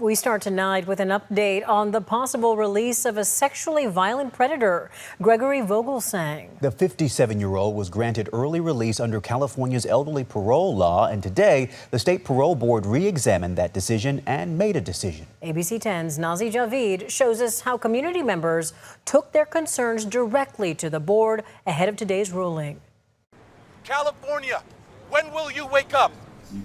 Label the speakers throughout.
Speaker 1: We start tonight with an update on the possible release of a sexually violent predator, Gregory Vogelsang.
Speaker 2: The 57-year-old was granted early release under California's elderly parole law, and today the state parole board re-examined that decision and made a decision.
Speaker 1: ABC 10's Nazi Javid shows us how community members took their concerns directly to the board ahead of today's ruling.
Speaker 3: California, when will you wake up?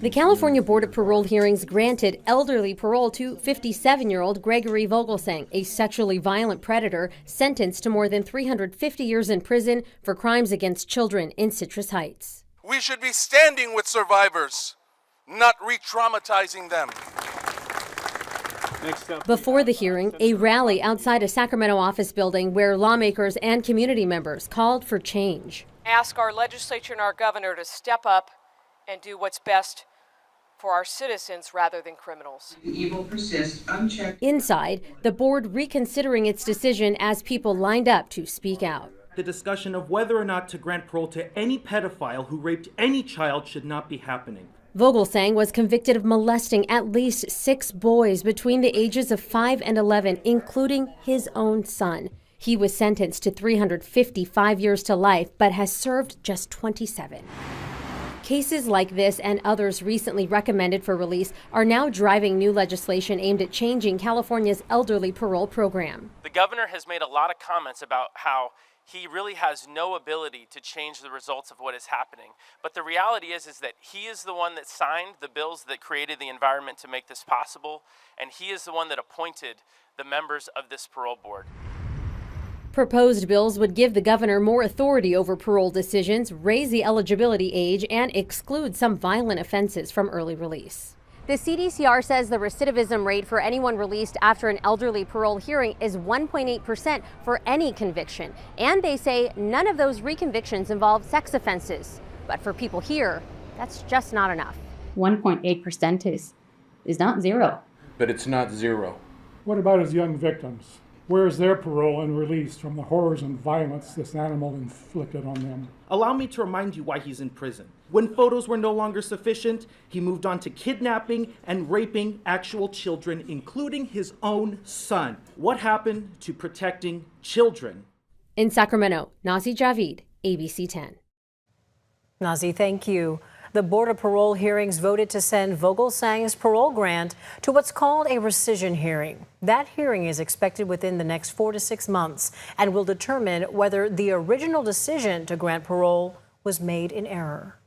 Speaker 4: The California Board of Parole hearings granted elderly parole to 57-year-old Gregory Vogelsang, a sexually violent predator sentenced to more than 350 years in prison for crimes against children in Citrus Heights.
Speaker 3: We should be standing with survivors, not re-traumatizing them.
Speaker 4: Before the hearing, a rally outside a Sacramento office building where lawmakers and community members called for change.
Speaker 5: Ask our legislature and our governor to step up and do what's best for our citizens rather than criminals.
Speaker 6: The evil persists unchecked.
Speaker 4: Inside, the board reconsidering its decision as people lined up to speak out.
Speaker 7: The discussion of whether or not to grant parole to any pedophile who raped any child should not be happening.
Speaker 4: Vogelsang was convicted of molesting at least 6 boys between the ages of 5 and 11, including his own son. He was sentenced to 355 years to life, but has served just 27. Cases like this and others recently recommended for release are now driving new legislation aimed at changing California's elderly parole program.
Speaker 8: The governor has made a lot of comments about how he really has no ability to change the results of what is happening. But the reality is that he is the one that signed the bills that created the environment to make this possible, and he is the one that appointed the members of this parole board.
Speaker 4: Proposed bills would give the governor more authority over parole decisions, raise the eligibility age, and exclude some violent offenses from early release. The CDCR says the recidivism rate for anyone released after an elderly parole hearing is 1.8% for any conviction. And they say none of those reconvictions involve sex offenses. But for people here, that's just not enough.
Speaker 9: 1.8% is not zero.
Speaker 10: But it's not zero.
Speaker 11: What about his young victims? Where is their parole and release from the horrors and violence this animal inflicted on them?
Speaker 7: Allow me to remind you why he's in prison. When photos were no longer sufficient, he moved on to kidnapping and raping actual children, including his own son. What happened to protecting children?
Speaker 4: In Sacramento, Nazi Javid, ABC 10.
Speaker 1: Nazi, thank you. The Board of Parole hearings voted to send Vogelsang's parole grant to what's called a rescission hearing. That hearing is expected within the next 4 to 6 months and will determine whether the original decision to grant parole was made in error.